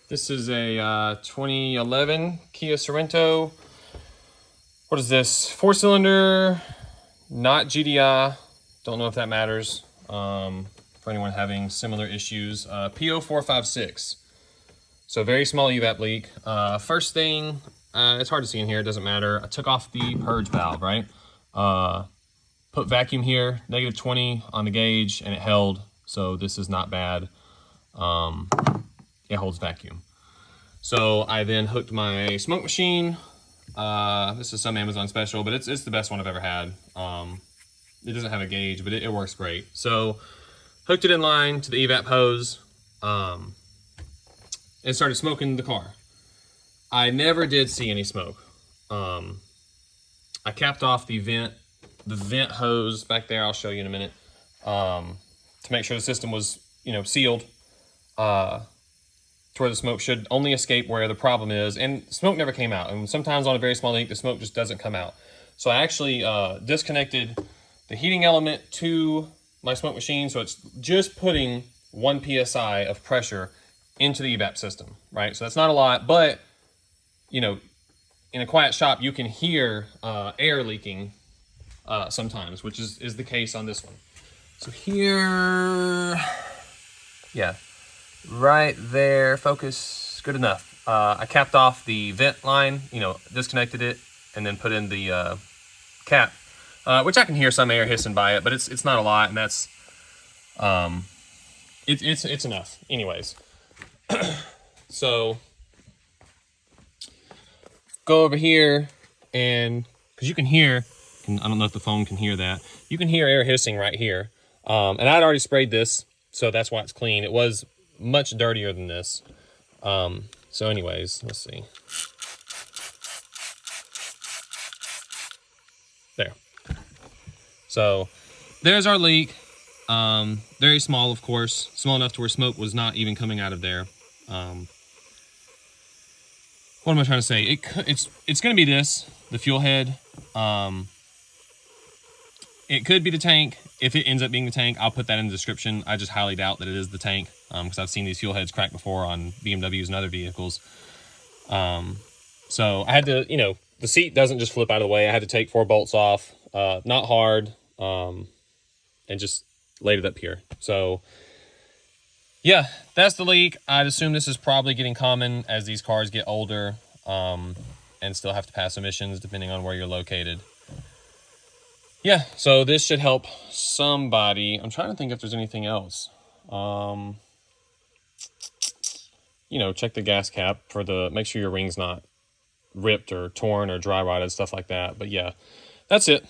This is a 2011 Kia Sorento. What is this? 4-cylinder, not GDI. Don't know if that matters for anyone having similar issues. P0456. So very small evap leak. First thing, it's hard to see in here, it doesn't matter. I took off the purge valve, right? Put vacuum here, -20 on the gauge, and it held. So this is not bad. It holds vacuum. So I then hooked my smoke machine. This is some Amazon special, but it's the best one I've ever had. It doesn't have a gauge, but it works great. So hooked it in line to the evap hose, and started smoking the car. I never did see any smoke. I capped off the vent hose back there. I'll show you in a minute, to make sure the system was, sealed, to where the smoke should only escape where the problem is, and smoke never came out. And sometimes on a very small leak, the smoke just doesn't come out. So I actually disconnected the heating element to my smoke machine, so it's just putting 1 psi of pressure into the evap system, right? So that's not a lot, but in a quiet shop, you can hear air leaking sometimes, which is the case on this one. So here, yeah, right there, focus, good enough. I capped off the vent line, disconnected it, and then put in the cap, which I can hear some air hissing by it, but it's not a lot, and that's it's enough, anyways. So go over here, and because you can hear, I don't know if the phone can hear that, you can hear air hissing right here. And I'd already sprayed this, so that's why it's clean. It was much dirtier than this. So anyways, let's see. There. So there's our leak. Very small, of course, small enough to where smoke was not even coming out of there. What am I trying to say? It's going to be this, the fuel head. It could be the tank. If it ends up being the tank, I'll put that in the description. I just highly doubt that it is the tank, because I've seen these fuel heads crack before on BMWs and other vehicles. So I had to, the seat doesn't just flip out of the way. I had to take 4 bolts off, not hard, and just laid it up here. So yeah, that's the leak. I'd assume this is probably getting common as these cars get older, and still have to pass emissions depending on where you're located. Yeah, so this should help somebody. I'm trying to think if there's anything else. Check the gas cap for make sure your ring's not ripped or torn or dry rotted, stuff like that. But yeah, that's it.